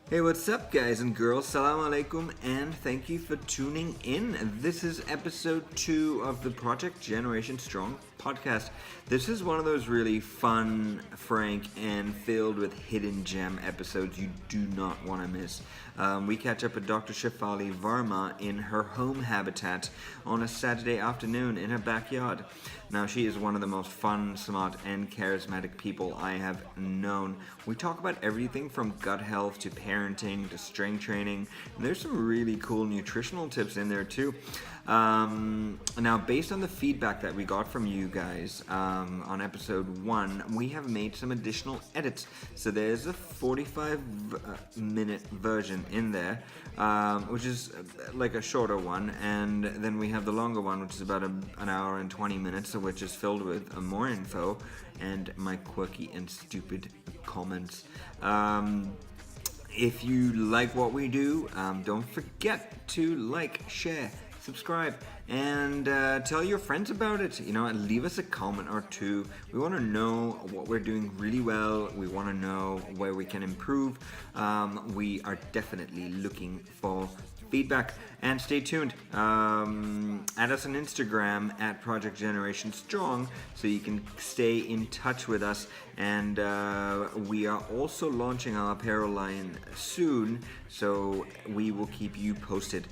Hey, what's up, guys and girls? Salam alaikum, and thank you for tuning in. This is episode 2 of the Project Generation Strong podcast. This is one of those really fun, frank, and filled with hidden gem episodes you do not want to miss. We catch up with Dr. Shefali Verma in her home habitat on a Saturday afternoon in her backyard. Now, she is one of the most fun, smart, and charismatic people I have known. We talk about everything from gut health to parenting to strength training. And there's some really cool nutritional tips in there too. Now, based on the feedback that we got from you guys on episode 1, we have made some additional edits. So there's a 45-minute version in there, which is like a shorter one, and then we have the longer one, which is about an hour and 20 minutes, which is filled with more info and my quirky and stupid comments. If you like what we do, don't forget to like, share, subscribe, and tell your friends about it. And leave us a comment or two. We want to know what we're doing really well. We want to know where we can improve. We are definitely looking for feedback, and stay tuned. Add us on Instagram at Project Generation Strong so you can stay in touch with us, and we are also launching our apparel line soon, so we will keep you posted.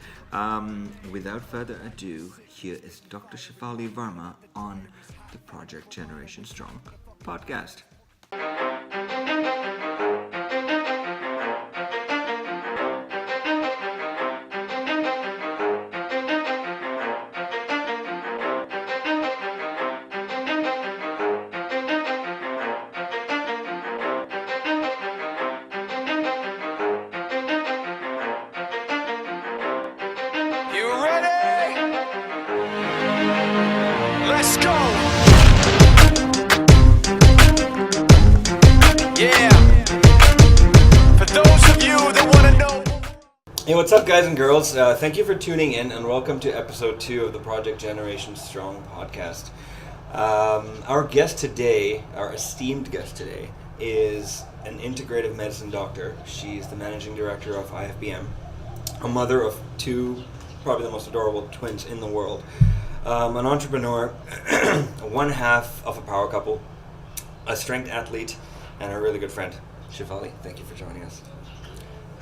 Without further ado, here is Dr. Shefali Verma on the Project Generation Strong podcast. Hey, what's up, guys and girls? Thank you for tuning in, and welcome to episode 2 of the Project Generation Strong podcast. Our esteemed guest today, is an integrative medicine doctor. She's the managing director of IFBM, a mother of 2, probably the most adorable twins in the world, an entrepreneur, one half of a power couple, a strength athlete, and a really good friend. Shefali, thank you for joining us.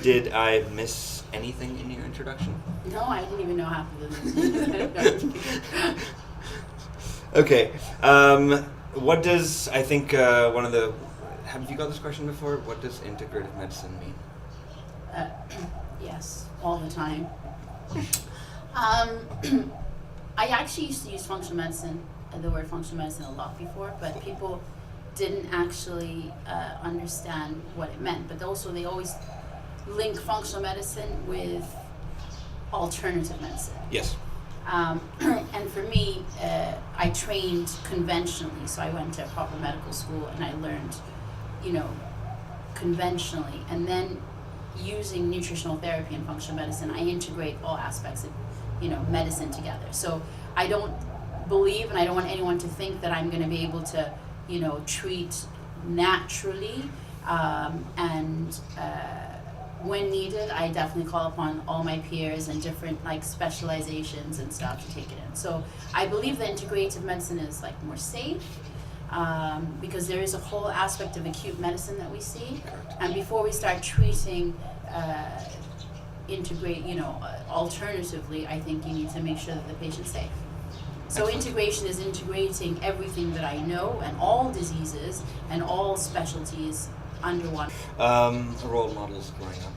Did I miss anything in your introduction? No, I didn't even know half of them. Okay. What does, I think, have you got this question before? What does integrative medicine mean? Yes, all the time. I actually used to use functional medicine, the word functional medicine, a lot before, but people didn't actually understand what it meant. But also, they always link functional medicine with alternative medicine. Yes. And for me, I trained conventionally, so I went to a proper medical school and I learned, conventionally. And then using nutritional therapy and functional medicine, I integrate all aspects of, medicine together. So I don't believe, and I don't want anyone to think that I'm going to be able to, treat naturally, when needed, I definitely call upon all my peers and different specializations and stuff to take it in. So I believe that integrative medicine is more safe, because there is a whole aspect of acute medicine that we see. And before we start treating, alternatively, I think you need to make sure that the patient's safe. So integration is integrating everything that I know and all diseases and all specialties under one. Role models growing up.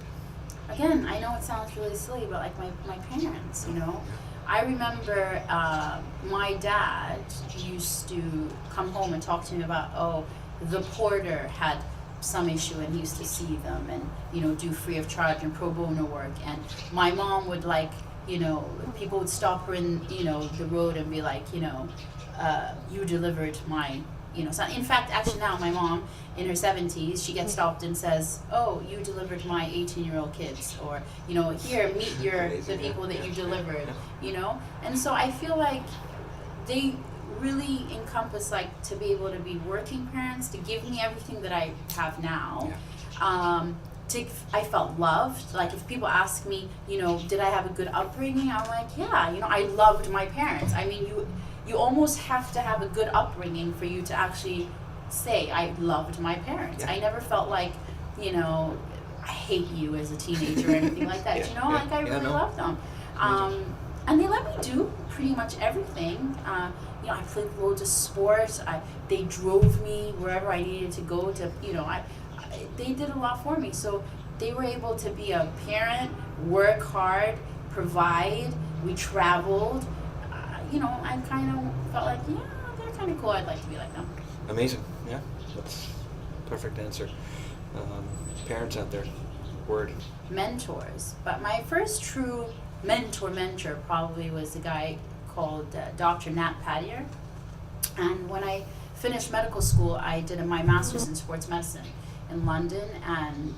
Again, I know it sounds really silly, but my parents, I remember my dad used to come home and talk to me about, the porter had some issue and he used to see them and, do free of charge and pro bono work. And my mom would people would stop her in, the road and be like, you delivered my son. In fact, actually now my mom in her 70s, she gets stopped and says, you delivered my 18-year-old kids, or, here, meet the people that you delivered, And so I feel like they really encompass to be able to be working parents, to give me everything that I have now, I felt loved. Like if people ask me, you know, did I have a good upbringing? I'm like, yeah, you know, I loved my parents. I mean, you almost have to have a good upbringing for you to actually say I loved my parents. Yeah. I never felt like, you know, I hate you as a teenager or anything like that. Yeah, You know, like I really loved them. And they let me do pretty much everything. You know, I played loads of sports. They drove me wherever I needed to go to, you know, they did a lot for me. So they were able to be a parent, work hard, provide. We traveled. You know, I kind of felt like, yeah, they're kind of cool. I'd like to be like them. Amazing. Yeah, that's perfect answer. Parents out there, word. Mentors. But my first true mentor probably was a guy called Dr. Nat Patier. And when I finished medical school, I did my master's in sports medicine in London, and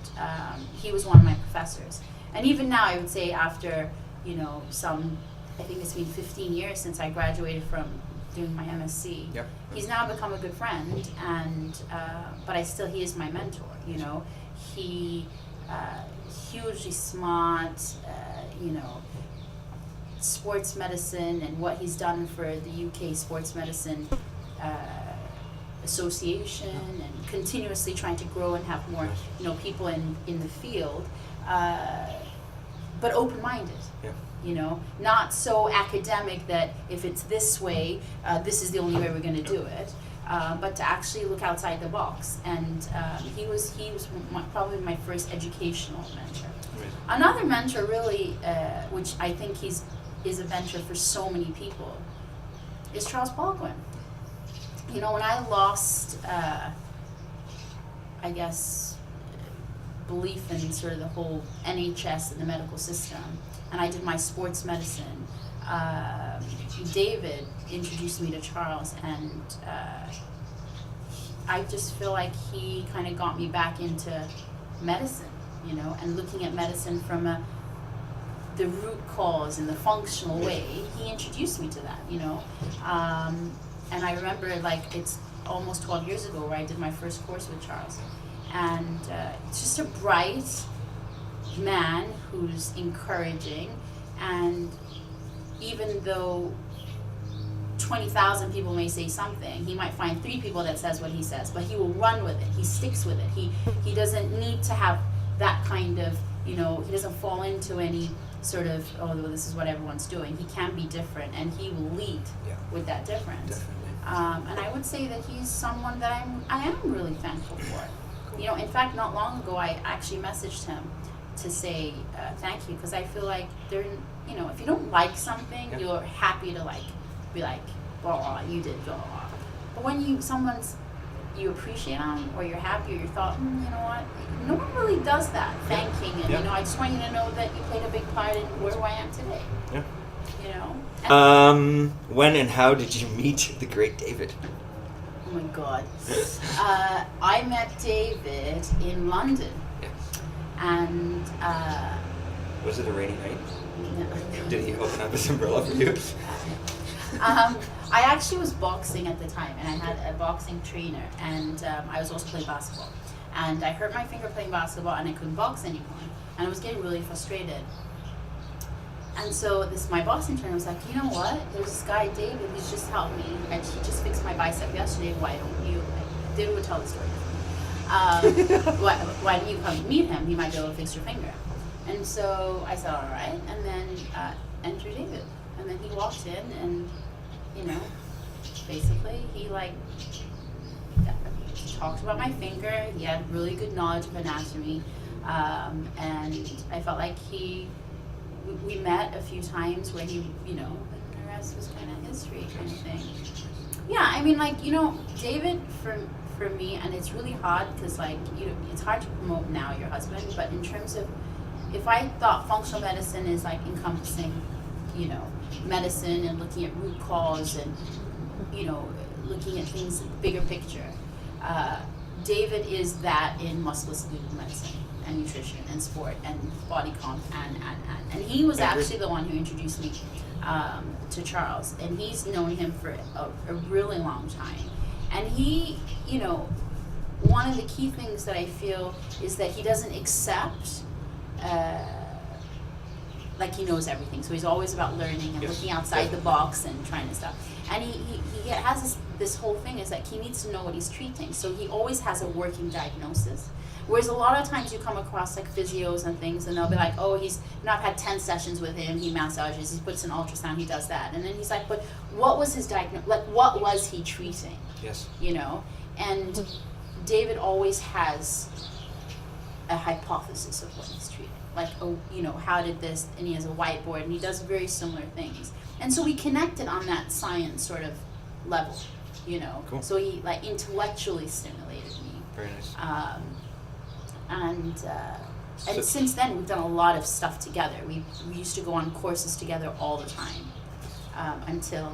he was one of my professors. And even now, I would say after, you know, I think it's been 15 years since I graduated from doing my MSc. Yep. He's now become a good friend, and but he is my mentor. You know, he hugely smart. You know, sports medicine and what he's done for the UK Sports Medicine Association, and continuously trying to grow and have more, you know, people in the field, but open-minded. Yeah. You know, not so academic that if it's this way, this is the only way we're going to do it, but to actually look outside the box. And he was probably my first educational mentor. Amazing. Another mentor, really, which I think is a mentor for so many people, is Charles Poliquin. You know, when I lost, I guess, belief in sort of the whole NHS and the medical system, and I did my sports medicine, David introduced me to Charles, and I just feel like he kind of got me back into medicine, you know, and looking at medicine from the root cause in the functional way. He introduced me to that, you know. And I remember, like, it's almost 12 years ago where I did my first course with Charles. And it's just a bright man who's encouraging. And even though 20,000 people may say something, he might find 3 people that says what he says, but he will run with it. He sticks with it. He doesn't need to have that kind of, you know, he doesn't fall into any sort of, oh, well, this is what everyone's doing. He can be different, and he will lead with that difference. Definitely. And I would say that he's someone that I am really thankful for. You know, in fact, not long ago, I actually messaged him to say thank you, because I feel like you know, if you don't like something, you're happy to be like, oh, you did, blah, blah, blah. But when you appreciate them, or you're happy, or you thought, you know what, no one really does that, thanking, and you know, I just want you to know that you played a big part in where I am today. Yeah. You know. When and how did you meet the great David? Oh my God. I met David in London. Yeah. And Was it a rainy night? no. Did he open up his umbrella for you? I actually was boxing at the time, and I had a boxing trainer, and I was also playing basketball. And I hurt my finger playing basketball, and I couldn't box anymore. And I was getting really frustrated. And so my boxing trainer was like, you know what? There's this guy, David, who's just helped me, and he just fixed my bicep yesterday. Why don't you? David would tell the story. Why don't you come meet him? He might be able to fix your finger. And so I said, all right. And then enter David. And then he walked in, and, you know, basically he talked about my finger. He had really good knowledge of anatomy. And I felt like we met a few times where he, you know, the rest was kind of history kind of thing. Yeah, I mean, like, you know, David, for me, and it's really hard because, like, it's hard to promote now your husband, but in terms of, if I thought functional medicine is like encompassing, you know, medicine and looking at root cause and, you know, looking at things bigger picture, David is that in musculoskeletal medicine and nutrition and sport and body comp and he was actually the one who introduced me to Charles, and he's known him for a really long time, and he, you know, one of the key things that I feel is that he doesn't accept like he knows everything. So he's always about learning and looking outside the box and trying to stuff. And he has this whole thing is that he needs to know what he's treating. So he always has a working diagnosis. Whereas a lot of times you come across like physios and things and they'll be like, oh, I've had 10 sessions with him, he massages, he puts an ultrasound, he does that. And then he's like, but what was his diagnosis? Like, what was he treating? Yes. You know? And David always has a hypothesis of what he's treating. Like, oh, you know, how did this, and he has a whiteboard, and he does very similar things. And so we connected on that science sort of level, you know. Cool. So he, like, intellectually stimulated me. Very nice. And So- since then, we've done a lot of stuff together. We used to go on courses together all the time until...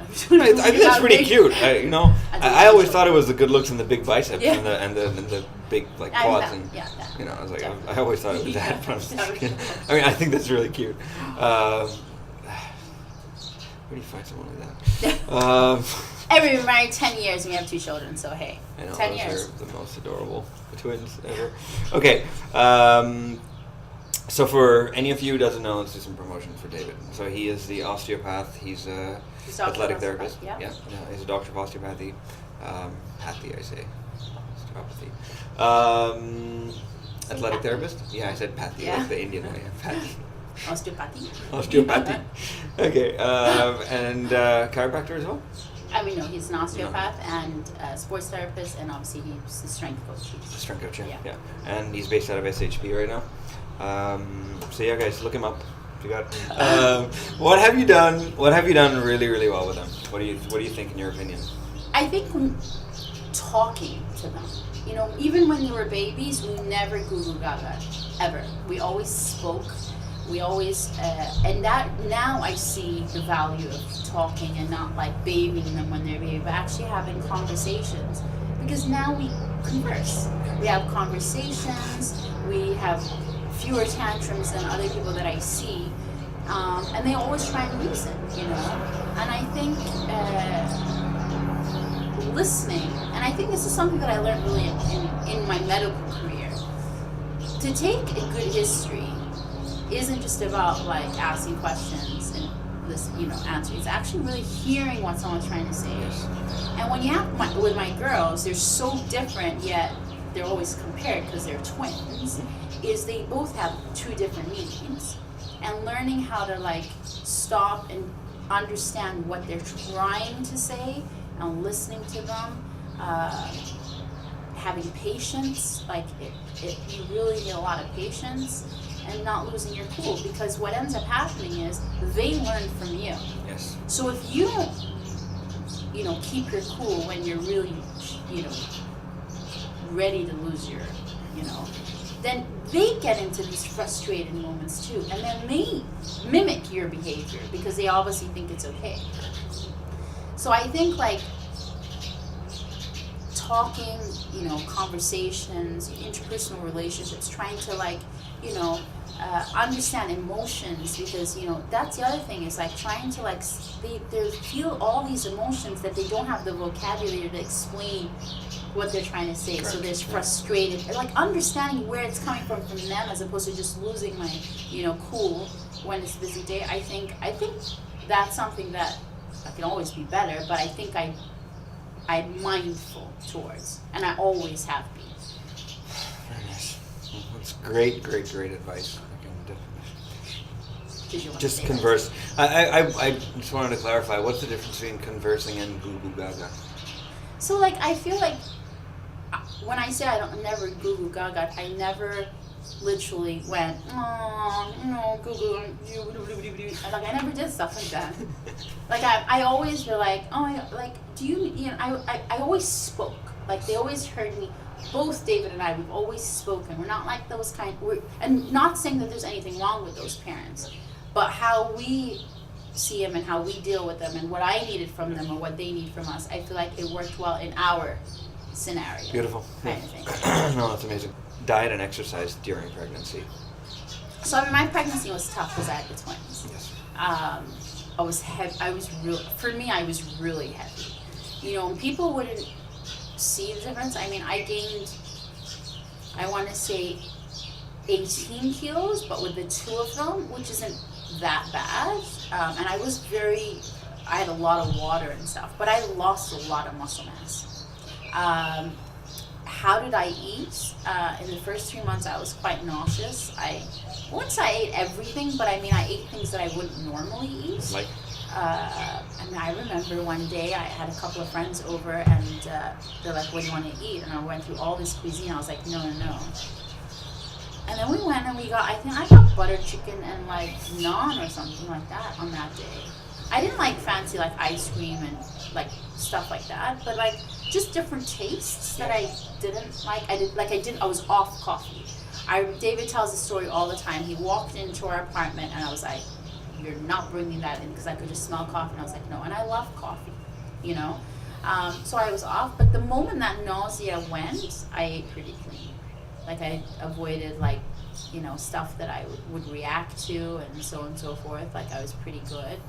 I think that's pretty cute. I always thought it was the good looks and the big biceps and the big like quads that. You know, I was like, Definitely. I always thought it was that. I mean, I think that's really cute. Where do you find someone like that? Hey, we were married 10 years and we have 2 children, so hey, I know 10 those years. are the most adorable twins ever. Okay. So for any of you who doesn't know, let's do some promotion for David. So he is the osteopath. He's a athletic therapist. Yeah. He's a doctor of osteopathy. Pathy, I say. Osteopathy. Athletic pathy? therapist? Yeah, I said pathy, Yeah. like the Indian way. Pathy. Osteopathy. Osteopathy. Okay. And chiropractor as well? I mean, no, he's an osteopath and a sports therapist, and obviously he's a strength coach. Strength coach, Yeah. And he's based out of SHP right now. So yeah, guys, look him up. You got. What have you done? What have you done really, really well with them? What do you think, in your opinion? I think talking to them. You know, even when they were babies, we never goo gaga ever. We always spoke. We always, and that now I see the value of talking and not like babying them when they're baby, but actually having conversations. Because now we converse. We have conversations. We have fewer tantrums than other people that I see, and they always try and reason, you know. And I think listening, and I think this is something that I learned really in my medical career. To take a good history isn't just about like asking questions and this, you know, answering. It's actually really hearing what someone's trying to say. Yes. And when you have with my girls, they're so different, yet they're always compared because they're twins. Is they both have 2 different meanings, and learning how to like stop and understand what they're trying to say and listening to them, having patience, like you really need a lot of patience, and not losing your cool, because what ends up happening is they learn from you. Yes. So if you don't, you know, keep your cool when you're really, you know, ready to lose your, you know, then they get into these frustrated moments too, and then they mimic your behavior because they obviously think it's okay. So I think like talking, you know, conversations, interpersonal relationships, trying to like, you know, understand emotions, because, you know, that's the other thing, is like trying to like, they feel all these emotions that they don't have the vocabulary to explain what they're trying to say. Correct. So there's frustrated, like understanding where it's coming from them, as opposed to just losing my, you know, cool when it's a busy day. I think that's something that I can always be better, but I think I'm mindful towards, and I always have been. Very nice. Well, that's great advice. I can definitely just converse. I just wanted to clarify, what's the difference between conversing and goo goo gaga? So like, I feel like when I say I never goo goo gaga, I never literally went, oh, you know, goo goo, like I never did stuff like that. Like I always were like, oh, like, do you know, I always spoke. Like they always heard me. Both David and I, we've always spoken. We're not like those and not saying that there's anything wrong with those parents, but how we see them and how we deal with them and what I needed from them or what they need from us, I feel like it worked well in our scenario. Beautiful. Kind of thing. No, that's amazing. Diet and exercise during pregnancy. So I mean, my pregnancy was tough because I had the twins. Yes. I was heavy. For me, I was really heavy. You know, and people wouldn't see the difference. I mean, I gained, I want to say 18 kilos, but with the 2 of them, which isn't that bad. And I had a lot of water and stuff, but I lost a lot of muscle mass. How did I eat? In the first 3 months, I was quite nauseous. I wouldn't say I ate everything, but I mean, I ate things that I wouldn't normally eat. Like? I mean, I remember one day I had a couple of friends over, and they're like, what do you want to eat? And I went through all this cuisine. I was like, no. And then we went and I got butter chicken and like naan or something like that on that day. I didn't like fancy like ice cream and like stuff like that, but like just different tastes that I didn't like. I was off coffee. David tells the story all the time. He walked into our apartment and I was like, you're not bringing that in, because I could just smell coffee. And I was like, no, and I love coffee, you know? So I was off, but the moment that nausea went, I ate pretty clean. Like I avoided like, you know, stuff that I would react to and so on and so forth. Like I was pretty good.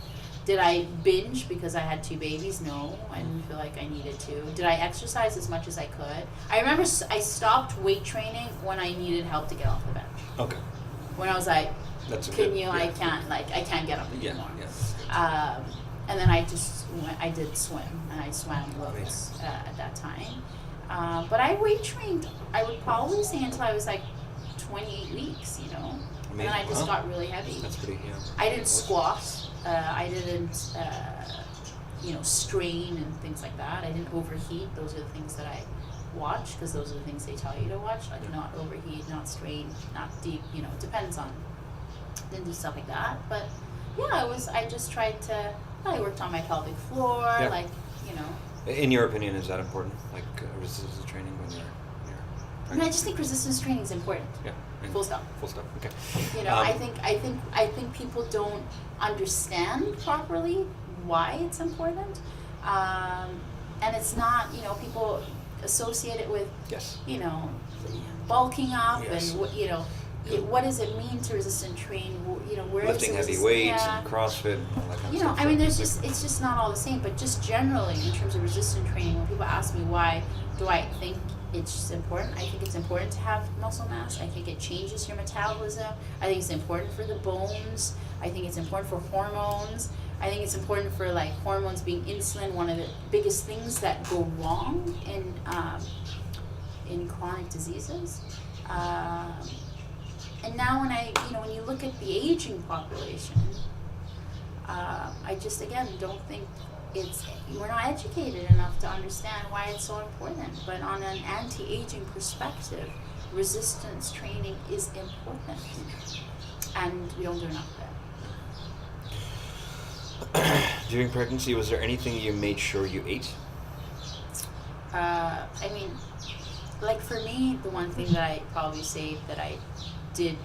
Did I binge because I had 2 babies? No, I didn't feel like I needed to. Did I exercise as much as I could? I remember I stopped weight training when I needed help to get off the bench. Okay. When I was like, I can't get up anymore. Yeah. And then I did swim, and I swam loads at that time. But I weight trained, I would probably say until I was like 28 weeks, you know. Amazing. And then I just got really heavy. That's pretty, I didn't squat. I didn't, strain and things like that. I didn't overheat. Those are the things that I watch, because those are the things they tell you to watch. Like not overheat, not strain, not deep. You know, it depends on. Didn't do stuff like that. But yeah, I worked on my pelvic floor, like, you know. In your opinion, is that important? Like resistance training when you're I mean, I just think resistance training is important. Yeah. Full stop. Okay. You know, I think people don't understand properly why it's important, and it's not. You know, people associate it with you know, bulking up and you know. What does it mean to resistant train? You know, where lifting heavy weights and CrossFit and all that kind of stuff. You know, I mean, it's just not all the same. But just generally, in terms of resistant training, when people ask me why do I think it's important, I think it's important to have muscle mass. I think it changes your metabolism. I think it's important for the bones. I think it's important for hormones. I think it's important for like hormones being insulin. One of the biggest things that go wrong in chronic diseases. And now when you look at the aging population, I just, again, don't think we're not educated enough to understand why it's so important. But on an anti-aging perspective, resistance training is important. And we don't do enough of that. During pregnancy, was there anything you made sure you ate? I mean, like for me, the one thing that I probably say that I did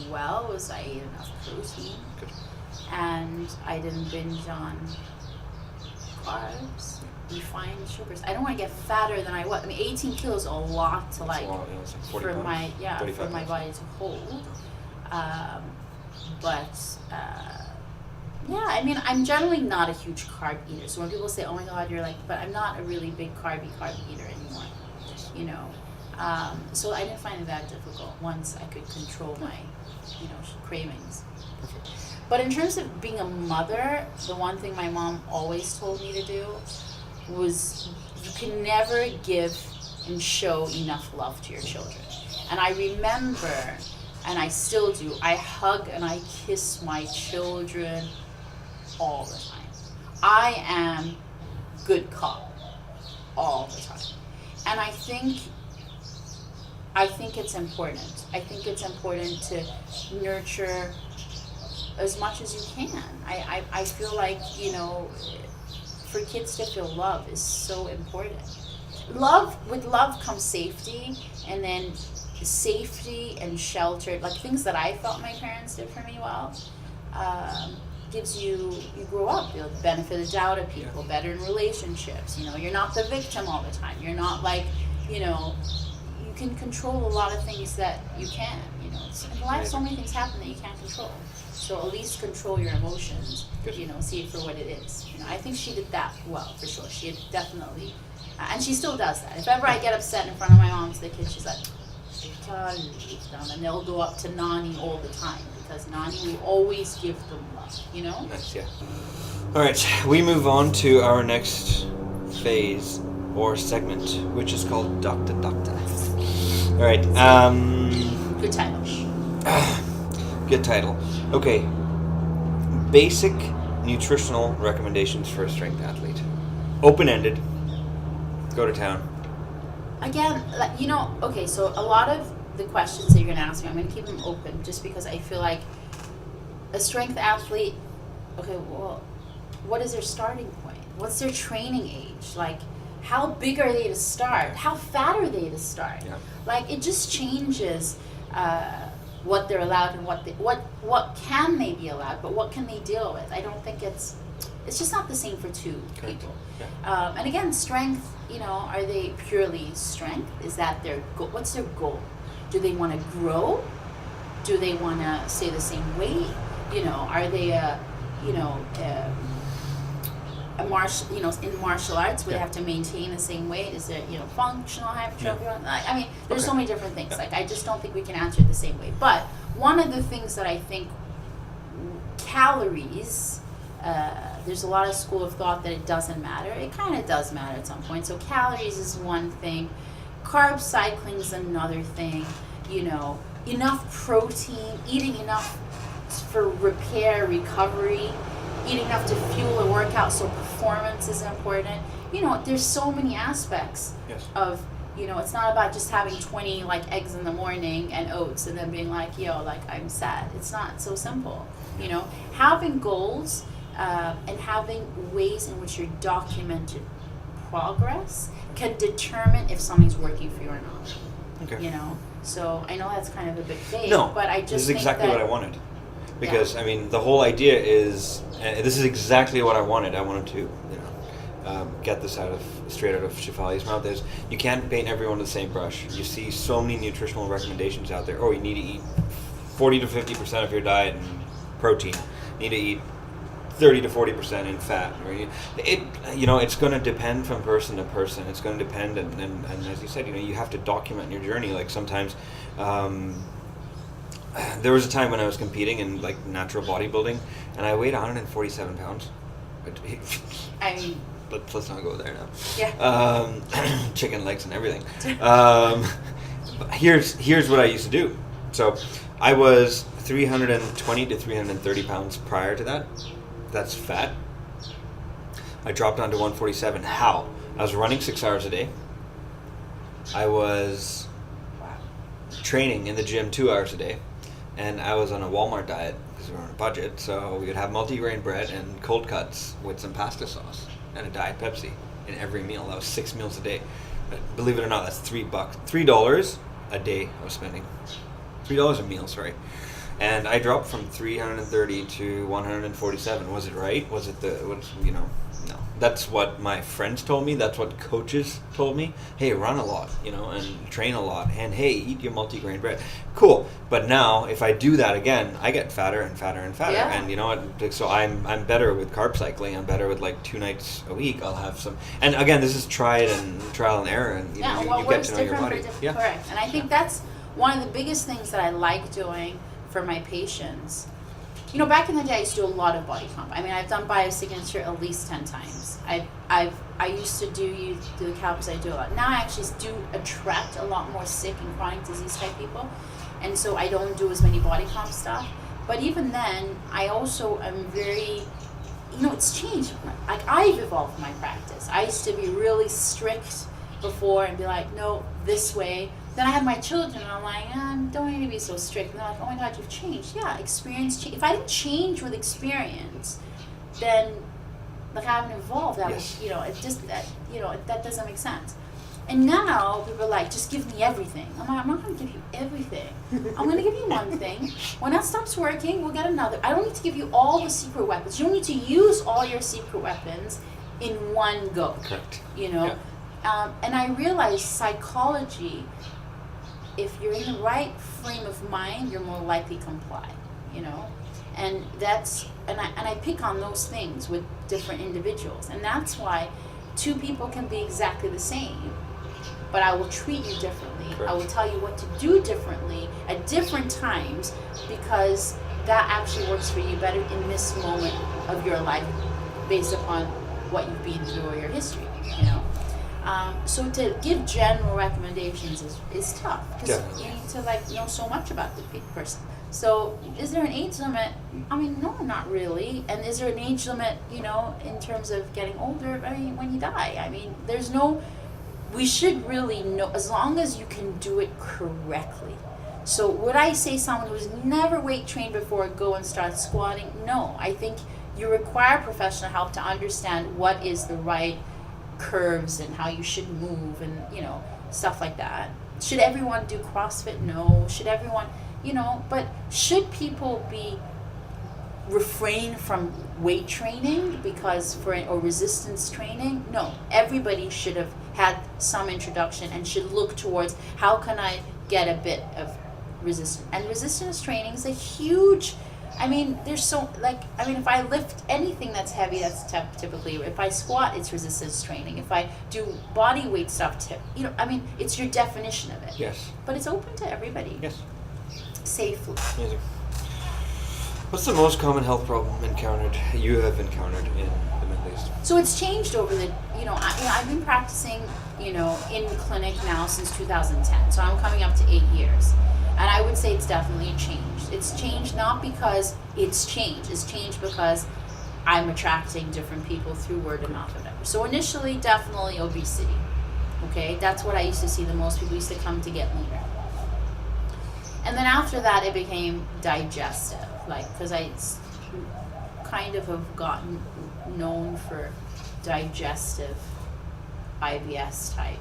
well was I ate enough protein. Good. And I didn't binge on carbs, refined sugars. I don't want to get fatter than I was. I mean, 18 kilos is a lot to like 40 for pounds, my body to hold. I mean, I'm generally not a huge carb eater. So when people say, "Oh my God," you're like, but I'm not a really big carb eater anymore. You know. So I didn't find it that difficult once I could control my, cravings. Perfect. But in terms of being a mother, the one thing my mom always told me to do was you can never give and show enough love to your children. And I remember, and I still do, I hug and I kiss my children all the time. I am good cop all the time. And I think it's important. I think it's important to nurture as much as you can. I feel like, for kids to feel love is so important. With love comes safety, and then safety and shelter, like things that I felt my parents did for me well, gives you grow up, the benefit of the doubt of people, better in relationships, you're not the victim all the time. You're not like, you can control a lot of things that you can, in life so many things happen that you can't control. So at least control your emotions, see it for what it is. I think she did that well, for sure. She had definitely And she still does that. If ever I get upset in front of my mom to the kids, she's like, and they'll go up to Nani all the time because Nani will always give them love, you know? Nice, yeah. All right, we move on to our next phase or segment, which is called Doctor Doctor. All right. Good title. Good title. Okay. Basic nutritional recommendations for a strength athlete. Open-ended. Go to town. Again, you know, okay, so a lot of the questions that you're going to ask me, I'm going to keep them open just because I feel like a strength athlete, okay, well, what is their starting point? What's their training age? Like, how big are they to start? How fat are they to start? Yeah. Like, it just changes what they're allowed and what can they be allowed, but what can they deal with? I don't think it's just not the same for two people. Yeah. And again, strength, you know, are they purely strength? Is that their goal? What's their goal? Do they want to grow? Do they want to stay the same weight? You know, are they in martial arts, would they have to maintain the same weight? Is there, you know, functional hypertrophy? Yeah. I mean, there's so many different things. Like, I just don't think we can answer it the same way. But one of the things that I think calories, there's a lot of school of thought that it doesn't matter. It kind of does matter at some point. So calories is one thing. Carb cycling is another thing. You know, enough protein, eating enough for repair, recovery, eating enough to fuel a workout, so performance is important. You know, there's so many aspects of, you know, it's not about just having 20 like eggs in the morning and oats and then being like, yo, like I'm sad. It's not so simple. You know, having goals and having ways in which you're documented progress can determine if something's working for you or not. Okay. You know, so I know that's kind of a bit vague, No, but I just this is think exactly that, what I wanted. Because, I mean, the whole idea is, this is exactly what I wanted. I wanted to, you know, get this straight out of Shefali's mouth, is you can't paint everyone with the same brush. You see so many nutritional recommendations out there. Oh, you need to eat 40 to 50% of your diet in protein. You need to eat 30 to 40% in fat. You know, it's going to depend from person to person. It's going to depend, and as you said, you know, you have to document your journey. Like sometimes, there was a time when I was competing in like natural bodybuilding, and I weighed 147 pounds. I mean, let's not go there now. Yeah. Chicken legs and everything. But here's what I used to do. So I was 320 to 330 pounds prior to that. That's fat. I dropped down to 147. How? I was running 6 hours a day. I was training in the gym 2 hours a day. And I was on a Walmart diet because we were on a budget, so we would have multi-grain bread and cold cuts with some pasta sauce and a Diet Pepsi in every meal. That was 6 meals a day. But believe it or not, that's $3 a day I was spending. $3 a meal, sorry. And I dropped from 330 to 147. Was it right? Was it you know, no. That's what my friends told me. That's what coaches told me. Hey, run a lot, you know, and train a lot. And hey, eat your multigrain bread. Cool. But now, if I do that again, I get fatter and fatter and fatter. Yeah. And you know what? So I'm better with carb cycling. I'm better with like 2 nights a week. I'll have some. And again, this is trial and error. And you get to know your body. Yeah. Correct. And I think that's one of the biggest things that I like doing for my patients. You know, back in the day, I used to do a lot of body comp. I mean, I've done biosignature at least 10 times. I used to do the calories. I do a lot. Now I actually do attract a lot more sick and chronic disease type people, and so I don't do as many body comp stuff. But even then, I also am very, you know, it's changed. Like, I've evolved my practice. I used to be really strict before and be like, no, this way. Then I had my children, and I'm like, don't need to be so strict. And they're like, oh my God, you've changed. Yeah, experience change. If I didn't change with experience, then like I haven't evolved. That was, you know, it just that doesn't make sense. And now people are like, just give me everything. I'm like, I'm not going to give you everything. I'm going to give you one thing. When that stops working, we'll get another. I don't need to give you all the secret weapons. You don't need to use all your secret weapons in one go. Correct. You know, and I realize psychology. If you're in the right frame of mind, you're more likely to comply, you know? And I pick on those things with different individuals. And that's why two people can be exactly the same, but I will treat you differently. Correct. I will tell you what to do differently at different times, because that actually works for you better in this moment of your life based upon what you've been through or your history, you know. So to give general recommendations is tough, because you need to like know so much about the person. So is there an age limit? I mean, no, not really. And is there an age limit, you know, in terms of getting older? I mean, when you die, I mean, there's no, we should really know, as long as you can do it correctly. So would I say someone who's never weight trained before go and start squatting? No, I think you require professional help to understand what is the right curves and how you should move and, you know, stuff like that. Should everyone do CrossFit? No. Should everyone, you know, but should people be refrain from weight training or resistance training? No. Everybody should have had some introduction and should look towards how can I get a bit of resistance. And resistance training is a huge, I mean, if I lift anything that's heavy, that's typically, if I squat, it's resistance training. If I do body weight stuff, you know, I mean, it's your definition of it. Yes. But it's open to everybody. Yes. Safely. Amazing. What's the most common health problem you have encountered in the Middle East? So it's changed over the, I've been practicing, in clinic now since 2010. So I'm coming up to 8 years. And I would say it's definitely changed. It's changed not because it's changed. It's changed because I'm attracting different people through word of mouth or whatever. So initially, definitely obesity. Okay? That's what I used to see the most. People used to come to get leaner. And then after that, it became digestive. Because I kind of have gotten known for digestive IBS type,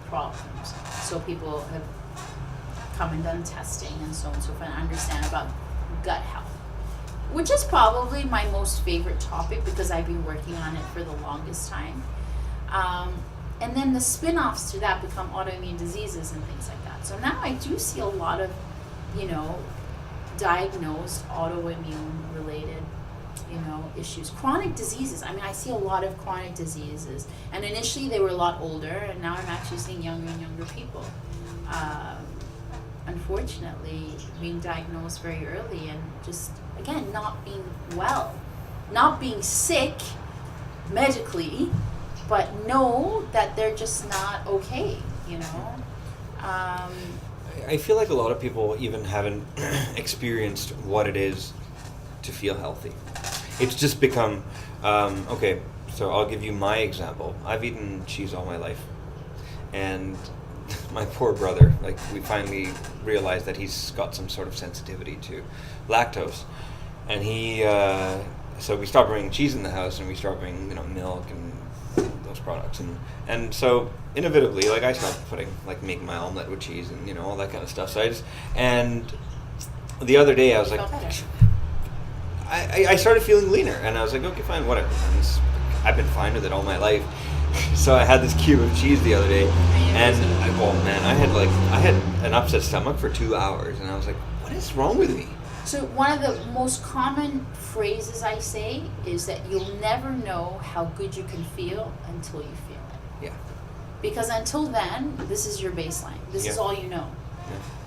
problems. So people have come and done testing and so on and so forth and understand about gut health, which is probably my most favorite topic because I've been working on it for the longest time. And then the spin-offs to that become autoimmune diseases and things like that. So now I do see a lot of, diagnosed autoimmune related, issues. Chronic diseases. I mean, I see a lot of chronic diseases. And initially they were a lot older, and now I'm actually seeing younger and younger people. Unfortunately, being diagnosed very early and just, again, not being well. Not being sick medically, but know that they're just not okay, I feel like a lot of people even haven't experienced what it is to feel healthy. It's just become, okay, so I'll give you my example. I've eaten cheese all my life. And my poor brother, we finally realized that he's got some sort of sensitivity to lactose. And so we stopped bringing cheese in the house and we started bringing, milk and those products. And so inevitably, I started making my omelet with cheese and, all that kind of stuff. So and the other day I was like, I started feeling leaner and I was like, okay, fine, whatever. I've been fine with it all my life. So I had this cube of cheese the other day and I had an upset stomach for 2 hours and I was like, what is wrong with me? So one of the most common phrases I say is that you'll never know how good you can feel until you feel it. Yeah. Because until then, this is your baseline. This is all you know.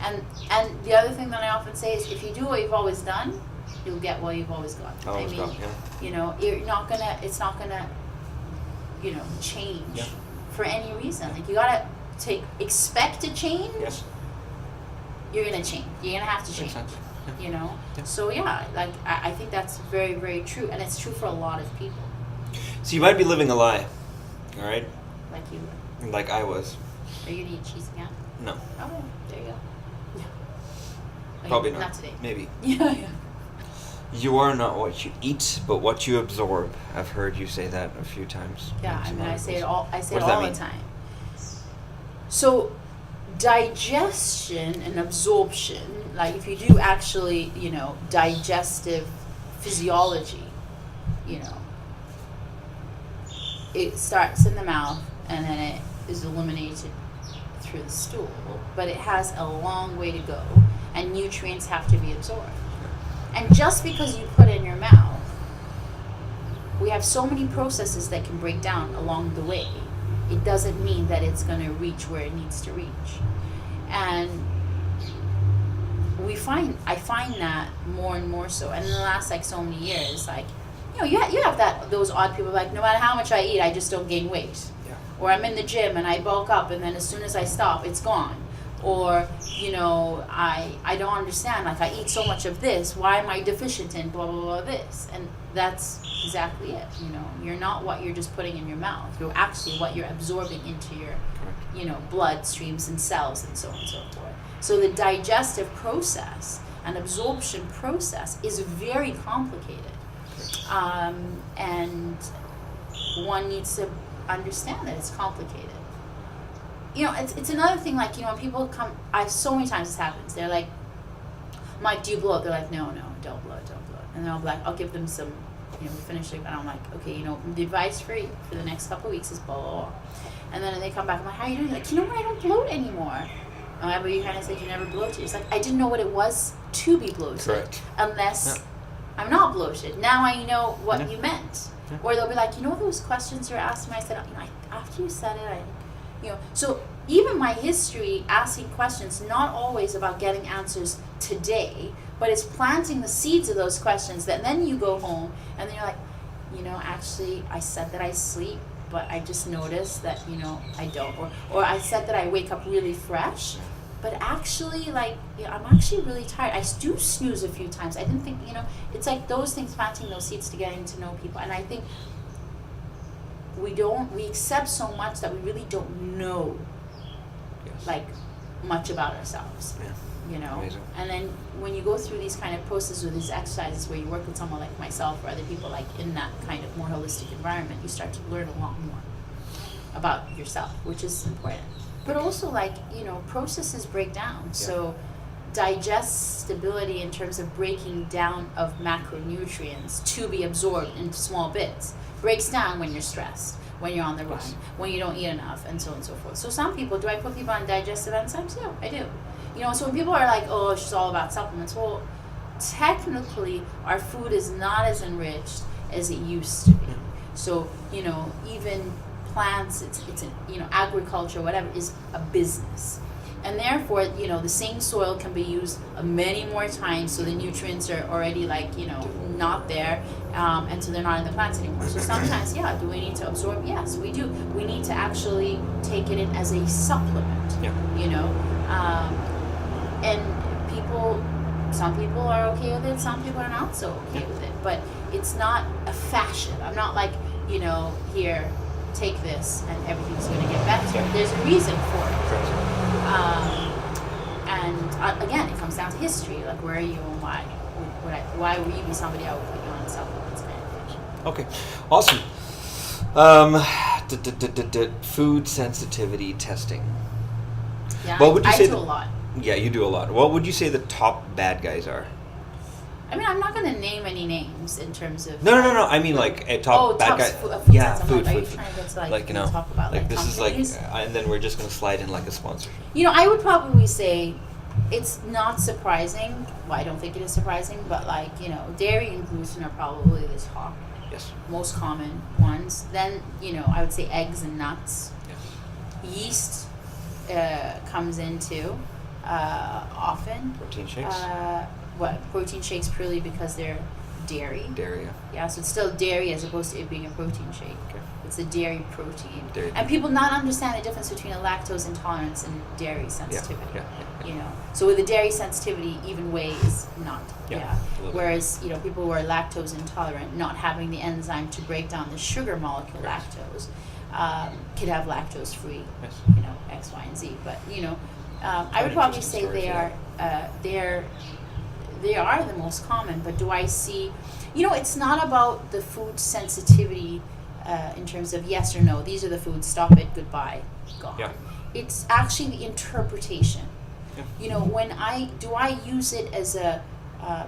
Yeah. And the other thing that I often say is if you do what you've always done, you'll get what you've always got. You're not gonna, it's not gonna, change for any reason. You gotta expect to change. Yes. You're gonna change. You're gonna have to change. Yeah. So I think that's very, very true, and it's true for a lot of people. So you might be living a lie, all right? Like you were. Like I was. Are you gonna eat cheese again? No. Oh, there you go. Yeah. Probably not. Not today. Maybe. Yeah. You are not what you eat, but what you absorb. I've heard you say that a few times. Yeah, I say it all. I say What it does all that the mean? time. So, digestion and absorption. If you do actually, digestive physiology, it starts in the mouth and then it is eliminated through the stool, but it has a long way to go and nutrients have to be absorbed. And just because you put in your mouth we have so many processes that can break down along the way. It doesn't mean that it's going to reach where it needs to reach. And I find that more and more so. And in the last like so many years, like, you know, you have those odd people like, no matter how much I eat, I just don't gain weight. Yeah. Or I'm in the gym and I bulk up, and then as soon as I stop, it's gone. Or, you know, I don't understand, like, I eat so much of this, why am I deficient in blah, blah, blah, this? And that's exactly it, you know. You're not what you're just putting in your mouth. You're actually what you're absorbing into your, you know, blood streams and cells and so on and so forth. So the digestive process and absorption process is very complicated. And one needs to understand that it's complicated. You know, it's another thing, like, you know, when people come, so many times this happens, they're like, Mike, do you bloat? They're like, no, don't bloat. And then I'll be like, I'll give them some, you know, we finish it, and I'm like, okay, you know, the advice for you for the next couple of weeks is blah, blah, blah. And then they come back, I'm like, how are you doing? Like, you know what, I don't bloat anymore. But you kind of said you never bloated. It's like, I didn't know what it was to be bloated. Correct. Unless I'm not bloated. Now I know what you meant. Yeah. Or they'll be like, you know those questions you're asking me? I said, you know, after you said it, you know. So even my history asking questions, not always about getting answers today, but it's planting the seeds of those questions that then you go home and then you're like, you know, actually I said that I sleep, but I just noticed that, you know, I don't. Or I said that I wake up really fresh, but actually, like, I'm actually really tired. I do snooze a few times. I didn't think, you know, it's like those things, planting those seeds to getting to know people. And I think we accept so much that we really don't know, like, much about ourselves. Yeah. You know. Amazing. And then when you go through these kind of processes or these exercises where you work with someone like myself or other people like in that kind of more holistic environment, you start to learn a lot more about yourself, which is important. But also, like, you know, processes break down. Yeah. So digestibility in terms of breaking down of macronutrients to be absorbed into small bits breaks down when you're stressed, when you're on the run, when you don't eat enough, and so on and so forth. So some people, do I put people on digestive enzymes? Yeah, I do. You know, so when people are like, oh, it's just all about supplements, well, technically our food is not as enriched as it used to be. So, you know, even plants, it's you know, agriculture, whatever, is a business. And therefore, you know, the same soil can be used many more times, so the nutrients are already, like, you know, not there, and so they're not in the plants anymore. So sometimes, yeah, do we need to absorb? Yes, we do. We need to actually take it in as a supplement, you know. And some people are okay with it, some people are not so okay with it. But it's not a fashion. I'm not like, you know, here, take this and everything's going to get better. There's a reason for it. And again, it comes down to history. Like, where are you and why? Why will you be somebody I would put you on supplements kind of thing? Okay, awesome. Food sensitivity testing. Yeah, what would you say I do a lot. Yeah, you do a lot. What would you say the top bad guys are? I mean, I'm not going to name any names in terms of... No. I mean, like, a top bad guy. Food food. Are you trying to get to, like, you know, talk about, like this companies? is like, and then we're just going to slide in like a sponsor. You know, I would probably say it's not surprising. Well, I don't think it is surprising, but, like, you know, dairy and gluten are probably the top. Yes. Most common ones. Then, you know, I would say eggs and nuts. Yes. Yeast comes into often. Protein shakes. Protein shakes purely because they're dairy. Dairy, Yeah, so it's still dairy as opposed to it being a protein shake. Okay. It's a dairy protein. Dairy. And people not understand the difference between a lactose intolerance and dairy sensitivity. Yeah. You know, so with the dairy sensitivity, even whey is not. Yeah. Whereas, you know, people who are lactose intolerant, not having the enzyme to break down the sugar molecule lactose, could have lactose free. Yes. You know, X, Y, and Z. But, you know, I would probably say they are the most common. But do I see, you know, it's not about the food sensitivity in terms of yes or no. These are the foods. Stop it. Goodbye. Gone. Yeah. It's actually the interpretation. Yeah. You know, when I use it as a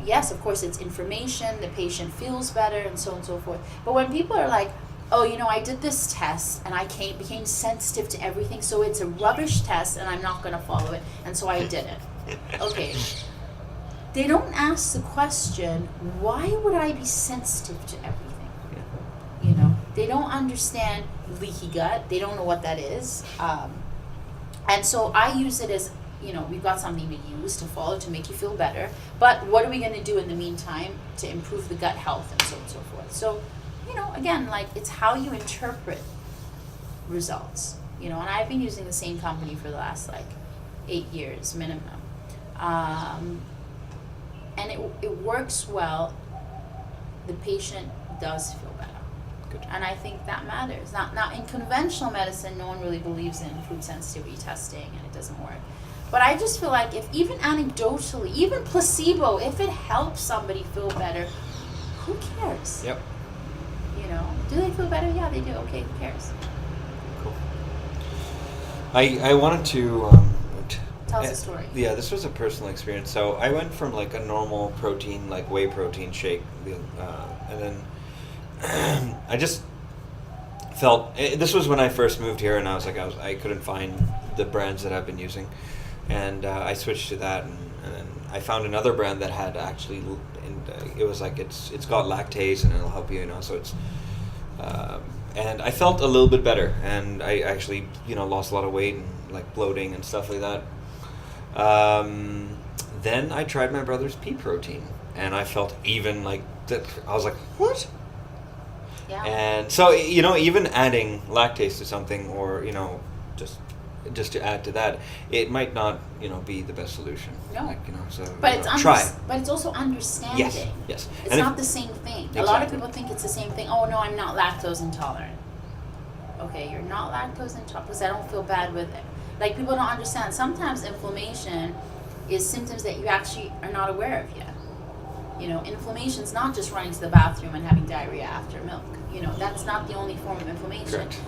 yes, of course, it's information. The patient feels better, and so on and so forth. But when people are like, oh, you know, I did this test and I became sensitive to everything, so it's a rubbish test and I'm not going to follow it, and so I did it. Okay. They don't ask the question, why would I be sensitive to everything? They don't understand leaky gut. They don't know what that is. And so I use it as, we've got something to use, to follow, to make you feel better. But what are we going to do in the meantime to improve the gut health and so on and so forth? So, again, like, it's how you interpret results. And I've been using the same company for the last, 8 years minimum. And it works well. The patient does feel better. Good. And I think that matters. Now, in conventional medicine, no one really believes in food sensitivity testing, and it doesn't work. But I just feel like if even anecdotally, even placebo, if it helps somebody feel better, who cares? Yep. Do they feel better? Yeah, they do. Okay, who cares? Cool. I wanted to... Tell us a story. Yeah, this was a personal experience. So I went from a normal protein, whey protein shake, and then I just felt, this was when I first moved here, and I couldn't find the brands that I've been using, and I switched to that, and then I found another brand that had actually, it was it's got lactase and it'll help you, so it's, and I felt a little bit better, and I actually lost a lot of weight and bloating and stuff like that. Then I tried my brother's pea protein, and I felt even that. I was like, what? Yeah. And so even adding lactase to something, or just to add to that, it might not be the best solution. No. So but it's try. But it's also understanding. Yes. It's not the same thing. Exactly. A lot of people think it's the same thing. Oh no, I'm not lactose intolerant. Okay, you're not lactose intolerant because I don't feel bad with it. People don't understand. Sometimes inflammation is symptoms that you actually are not aware of yet. Inflammation is not just running to the bathroom and having diarrhea after milk. That's not the only form of inflammation. Correct.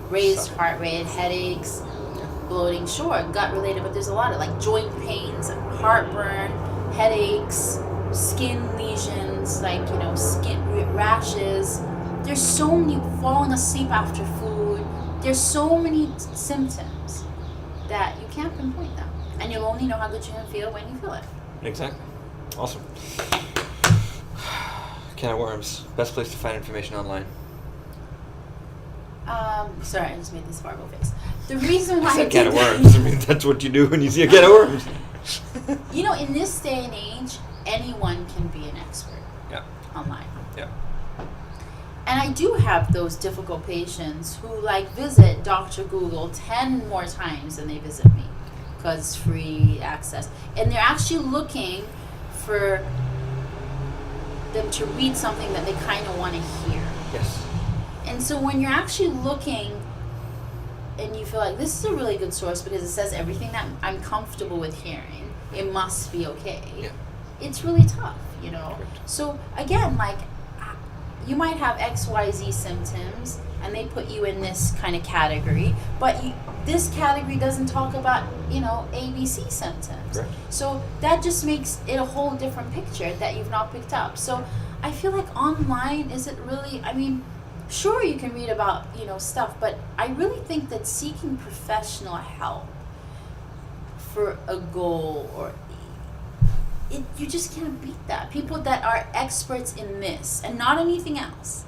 Raised heart rate, headaches, bloating, sure, gut related, but there's a lot of joint pains, heartburn, headaches, skin lesions, skin rashes. There's so many, falling asleep after food. There's so many symptoms that you can't pinpoint them. And you'll only know how good you're going to feel when you feel it. Exactly. Awesome. Can of worms. Best place to find information online. Sorry, I just made this horrible face. The reason why I said did can of worms. I mean, that's what you do when you see a can of worms. In this day and age, anyone can be an expert. Yeah. Online. Yeah. And I do have those difficult patients who visit Dr. Google 10 more times than they visit me because it's free access. And they're actually looking for them to read something that they kind of want to hear. Yes. And so when you're actually looking and you feel like this is a really good source because it says everything that I'm comfortable with hearing, it must be okay. Yeah. It's really tough, Correct. So again, you might have XYZ symptoms and they put you in this kind of category, but this category doesn't talk about, ABC symptoms. Correct. So that just makes it a whole different picture that you've not picked up. So I feel like online, is it really, sure you can read about, stuff, but I really think that seeking professional help for a goal you just can't beat that. People that are experts in this and not anything else,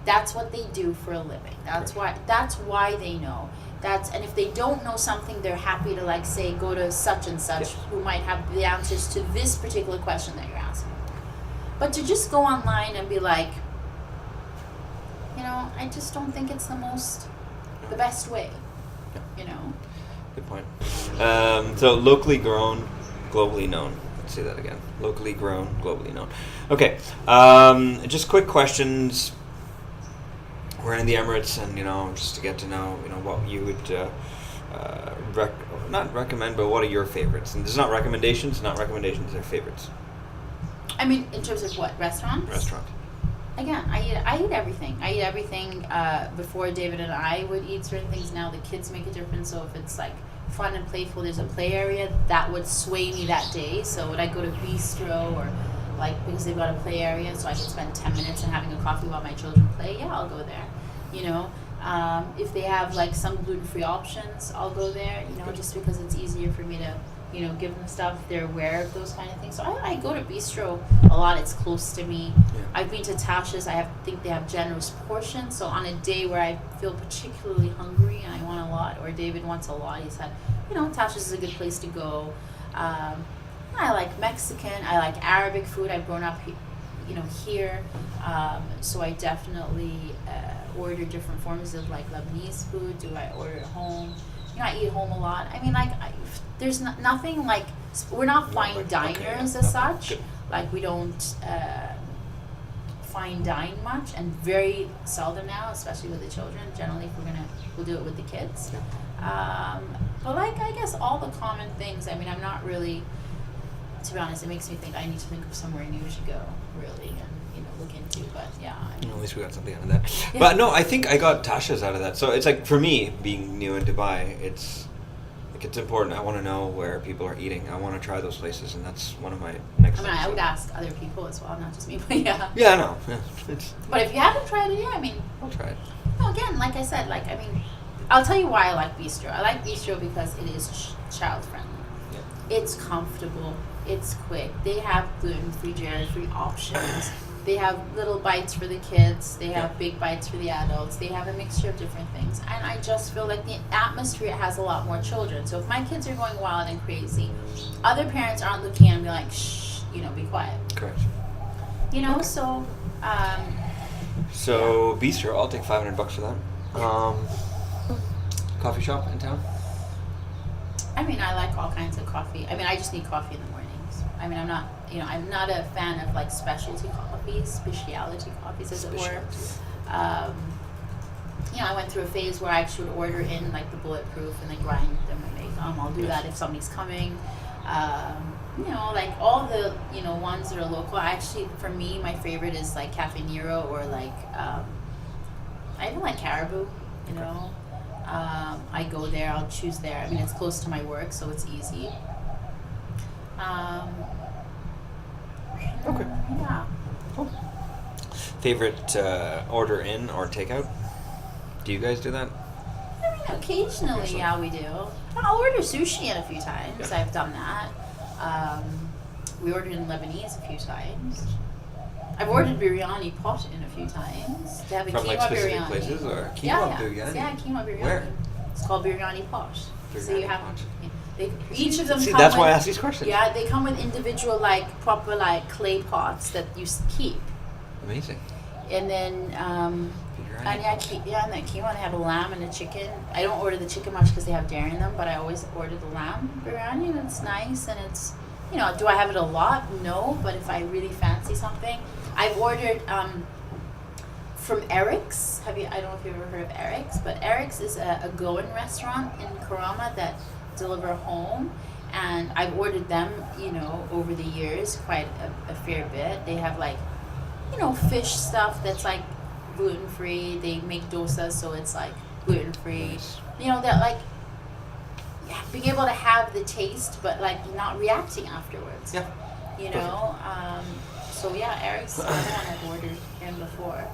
that's what they do for a living. That's why they know. And if they don't know something, they're happy to say go to such and such who might have the answers to this particular question that you're asking. But to just go online and be I just don't think it's the best way. Good point. So locally grown, globally known. Let's say that again. Locally grown, globally known. Okay. Just quick questions. We're in the Emirates, and just to get to know, what you would not recommend, but what are your favorites? And there's not recommendations. They're favorites. In terms of what, restaurants? Restaurant. Again, I eat everything. I eat everything. Before David and I would eat certain things. Now the kids make a difference. So if it's fun and playful, there's a play area that would sway me that day. So would I go to Bystro or because they've got a play area, so I can spend 10 minutes and having a coffee while my children play? Yeah, I'll go there. If they have some gluten-free options, I'll go there. Just because it's easier for me to give them stuff. They're aware of those kind of things. So I go to Bystro a lot. It's close to me. Yeah. I've been to Tasha's. I think they have generous portions. So on a day where I feel particularly hungry and I want a lot, or David wants a lot, he said, Tasha's is a good place to go. I like Mexican. I like Arabic food. I've grown up, here. So I definitely order different forms of like Lebanese food. Do I order at home? I eat home a lot. I mean, there's nothing like, we're not fine diners as such. Good. Like, we don't fine dine much, and very seldom now, especially with the children. Generally, if we'll do it with the kids. But like, I guess all the common things. I mean, I'm not really, to be honest, it makes me think I need to think of somewhere new to go, really, and look into. But yeah. At least we got something out of that. Yeah. But no, I think I got Tasha's out of that. So it's like, for me, being new in Dubai, it's important. I want to know where people are eating. I want to try those places, and that's one of my next steps. I would ask other people as well, not just me, but yeah. Yeah, I know. Yeah, but if you haven't tried it, I'll try it. No, again, like I said, I'll tell you why I like Bystro. I like Bystro because it is child friendly. Yeah. It's comfortable. It's quick. They have gluten-free, dairy-free options. They have little bites for the kids. They have big bites for the adults. They have a mixture of different things. And I just feel like the atmosphere has a lot more children. So if my kids are going wild and crazy, other parents aren't looking at me like, shh, be quiet. Correct. Okay. So Bystro, I'll take $500 for that. Coffee shop in town? I mean, I like all kinds of coffee. I mean, I just need coffee in the mornings. I mean, I'm not a fan of like specialty coffees, as it were. I went through a phase where I actually would order in like the bulletproof and then grind them and make them. I'll do that if somebody's coming. Like all the ones that are local. Actually, for me, my favorite is like Cafe Nero, or like I even like Caribou. I go there. I'll choose there. I mean, it's close to my work, so it's easy. Okay. Yeah. Cool. Favorite order in or takeout? Do you guys do that? I mean, occasionally, yeah, we do. I'll order sushi in a few times. Yeah. I've done that. We ordered in Lebanese a few times. I've ordered Biryani Pot in a few times. They have a From keema like specific biryani. places, or keema biryani? Yeah, keema biryani. Where? It's called Biryani Pot. So you have Pot. each of them. See, come that's why I with, asked these questions. Yeah, they come with individual proper clay pots that you keep. Amazing. And then and then keema, they have a lamb and a chicken. I don't order the chicken much because they have dairy in them, but I always order the lamb biryani, and it's nice, and it's do I have it a lot? No, but if I really fancy something, I've ordered from Eric's. I don't know if you've ever heard of Eric's, but Eric's is a go-in restaurant in Karama that deliver home, and I've ordered them over the years quite a fair bit. They have fish stuff that's like gluten-free. They make dosas, so it's like gluten-free. Nice. That being able to have the taste, but not reacting afterwards. Yeah. So yeah, Eric's the one I've ordered him before.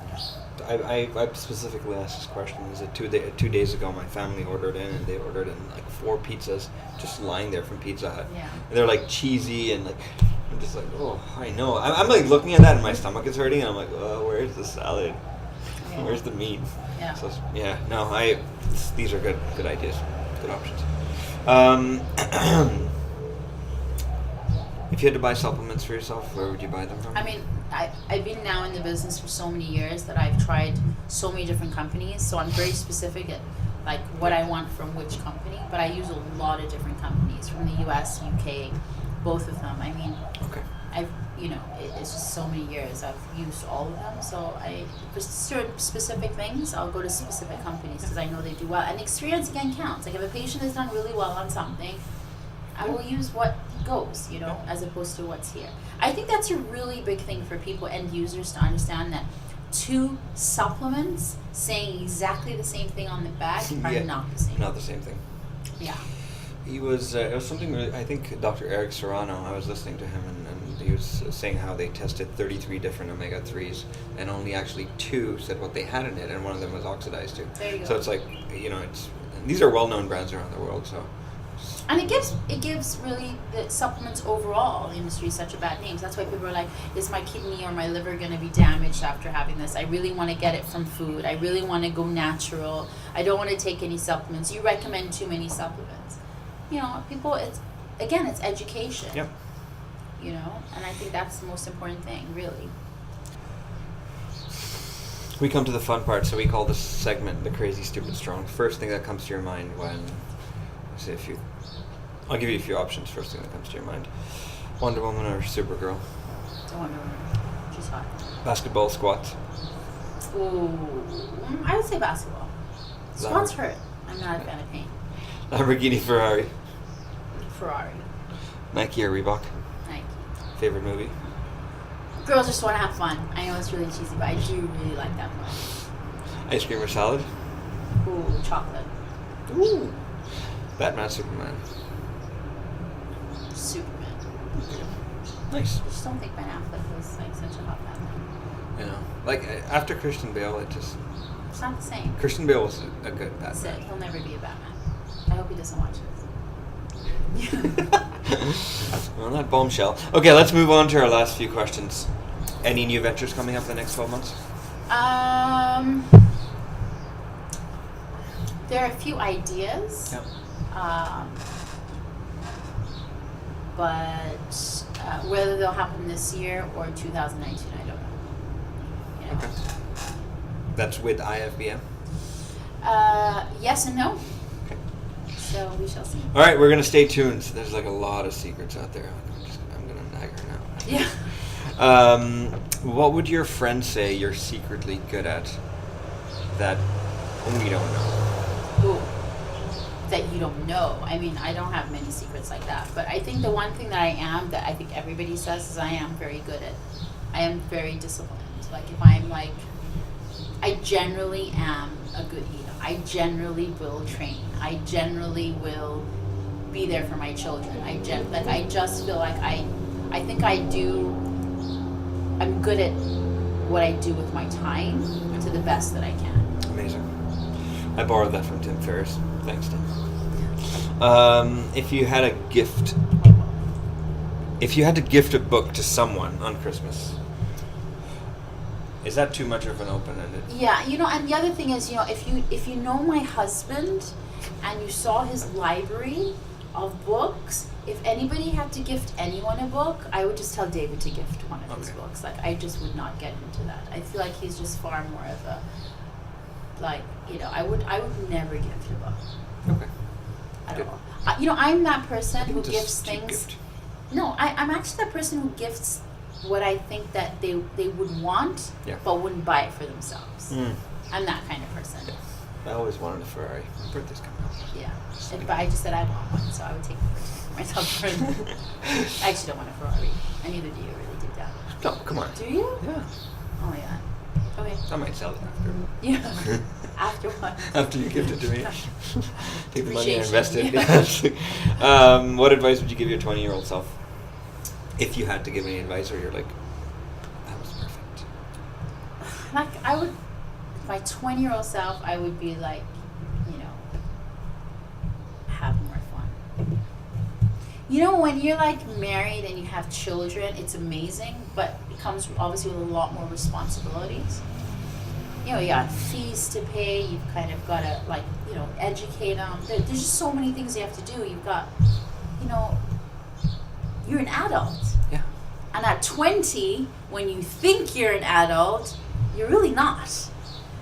I specifically asked this question. Is it 2 days ago? My family ordered in, and they ordered in 4 pizzas, just lying there from Pizza Hut. Yeah. And they're cheesy, and I'm just oh, I know. I'm looking at that, and my stomach is hurting, and I'm oh, where's the salad? Yeah. Where's the meat? Yeah. So these are good ideas, good options. If you had to buy supplements for yourself, where would you buy them from? I mean, I've been now in the business for so many years that I've tried so many different companies, so I'm very specific at what I want from which company, but I use a lot of different companies from the US, UK, both of them. I mean, okay. It's just so many years I've used all of them, so for certain specific things, I'll go to specific companies because I know they do well. And experience again counts. If a patient has done really well on something, I will use what goes, as opposed to what's here. I think that's a really big thing for people, end users, to understand that 2 supplements saying exactly the same thing on the back are not the same. Not the same thing. Yeah. He was, it was something really, I think Dr. Eric Serrano, I was listening to him, and he was saying how they tested 33 different omega-3s, and only actually 2 said what they had in it, and one of them was oxidized too. There you go. So it's these are well-known brands around the world, so And it gives really the supplements overall, the industry such a bad name. So that's why people are like, is my kidney or my liver going to be damaged after having this? I really want to get it from food. I really want to go natural. I don't want to take any supplements. You recommend too many supplements. You know, people, it's education. Yep. You know, and I think that's the most important thing, really. We come to the fun part, so we call this segment the Crazy Stupid Strong. First thing that comes to your mind when, say I'll give you a few options. First thing that comes to your mind: Wonder Woman or Supergirl? Wonder Woman. She's hot. Basketball, squats. Ooh, I would say basketball. Squats hurt. I'm not a fan of pain. Lamborghini, Ferrari. Ferrari. Nike or Reebok? Nike. Favorite movie? Girls Just Want to Have Fun. I know it's really cheesy, but I do really like that one. Ice cream or salad? Ooh, chocolate. Ooh. Batman, Superman. Superman. Nice. I just don't think Ben Affleck was like such a hot Batman. You know, like after Christian Bale, It's not the same. Christian Bale was a good That's Batman. it. He'll never be a Batman. I hope he doesn't watch this. Well, that bombshell. Okay, let's move on to our last few questions. Any new ventures coming up the next 12 months? There are a few ideas. Yep. But whether they'll happen this year or 2019, I don't know. You know? Okay. That's with IFBM? Yes and no. Okay. So we shall see. All right, we're going to stay tuned. There's like a lot of secrets out there. I'm going to nag her now. Yeah. What would your friend say you're secretly good at that we don't know? Ooh. That you don't know. I mean, I don't have many secrets like that. But I think the one thing that I am, that I think everybody says, is I am very good at. I am very disciplined. Like if I'm like, I generally am a good eater. I generally will train. I generally will be there for my children. I just feel like I think I'm good at what I do with my time to the best that I can. Amazing. I borrowed that from Tim Ferriss. Thanks, Tim. If you had to gift a book to someone on Christmas, is that too much of an open-ended? Yeah, you know, and the other thing is, you know, if you know my husband and you saw his library of books, if anybody had to gift anyone a book, I would just tell David to gift one of his books. Like, I just would not get into that. I feel like he's just far more of a, like, you know, I would never gift a book. Okay. At all. You know, I'm that person who Just gifts cheap things. gift. No, I'm actually that person who gifts what I think that they would want, but wouldn't buy it for themselves. I'm that kind of person. Yeah. I always wanted a Ferrari. My birthday's coming up. Yeah. But I just said I want one, so I would take it for myself. I actually don't want a Ferrari. And neither do you, really, deep down. No, come on. Do you? Yeah. Oh my god. Okay. I might sell it after. Yeah. After what? After you give it to me. Take the money and Appreciation, invest it. yeah. What advice would you give your 20-year-old self? If you had to give any advice, or you're like, that was perfect. Like, I would, my 20-year-old self, I would be like, you know, have more fun. You know, when you're like married and you have children, it's amazing, but it comes obviously with a lot more responsibilities. You know, you got fees to pay, you've kind of got to, like, you know, educate them. There's just so many things you have to do. You've got, you know, you're an adult. Yeah. And at 20, when you think you're an adult, you're really not.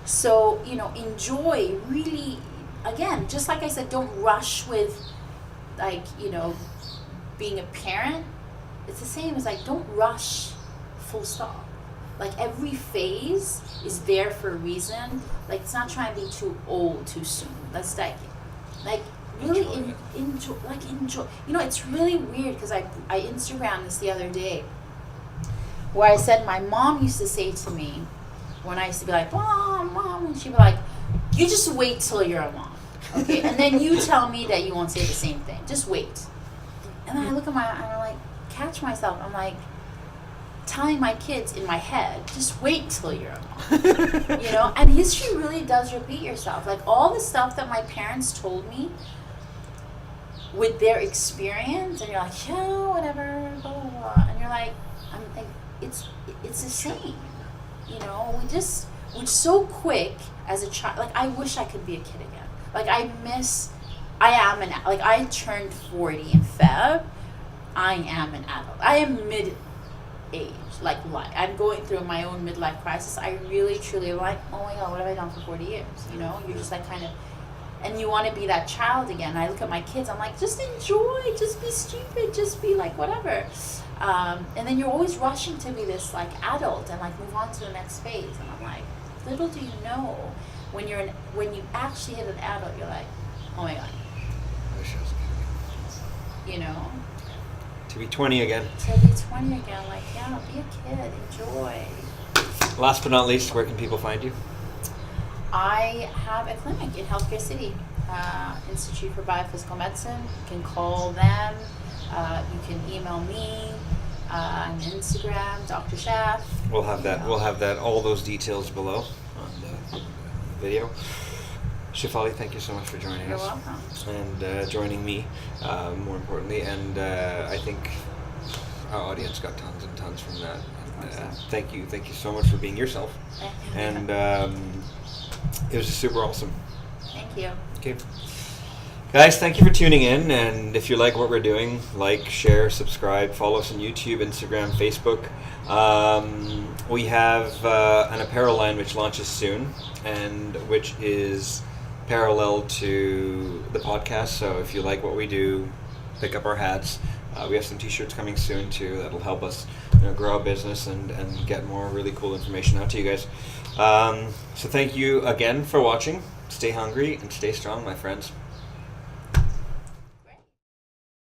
So, you know, enjoy, really, again, just like I said, don't rush with, like, you know, being a parent. It's the same as, like, don't rush, full stop. Like, every phase is there for a reason. Like, it's not trying to be too old too soon. That's like really enjoy. You know, it's really weird because I Instagrammed this the other day where I said my mom used to say to me when I used to be like, Mom, and she'd be like, you just wait till you're a mom, okay? And then you tell me that you won't say the same thing. Just wait. And then I look at and I like catch myself. I'm like telling my kids in my head, just wait till you're a mom. You know, and history really does repeat yourself. Like, all the stuff that my parents told me, with their experience, and you're like, yeah, whatever, blah, blah, blah. And you're like, I'm like, it's the same. You know, we're so quick as a child. Like, I wish I could be a kid again. Like, I turned 40 in Feb. I am an adult. I am mid-age, like, I'm going through my own midlife crisis. I really, truly am like, oh my God, what have I done for 40 years? You know, you're just like kind of, and you want to be that child again. I look at my kids, I'm like, just enjoy, just be stupid, just be like whatever. And then you're always rushing to be this like adult and like move on to the next phase. And I'm like, little do you know, when you actually hit an adult, you're like, oh my God. You know? To be 20 again. To be 20 again, like, yeah, be a kid, enjoy. Last but not least, where can people find you? I have a clinic in Healthcare City, Institute for Biophysical Medicine. You can call them. You can email me on Instagram, Dr. Chef. We'll have that. We'll have that. All those details below on the video. Shefali, thank you so much for joining us. You're welcome. And joining me, more importantly. And I think our audience got tons and tons from that. And, thank you so much for being yourself. And it was just super awesome. Thank you. Okay. Guys, thank you for tuning in. And if you like what we're doing, like, share, subscribe, follow us on YouTube, Instagram, Facebook. We have an apparel line which launches soon, and which is parallel to the podcast. So if you like what we do, pick up our hats. We have some t-shirts coming soon too that'll help us grow our business and get more really cool information out to you guys. So thank you again for watching. Stay hungry and stay strong, my friends.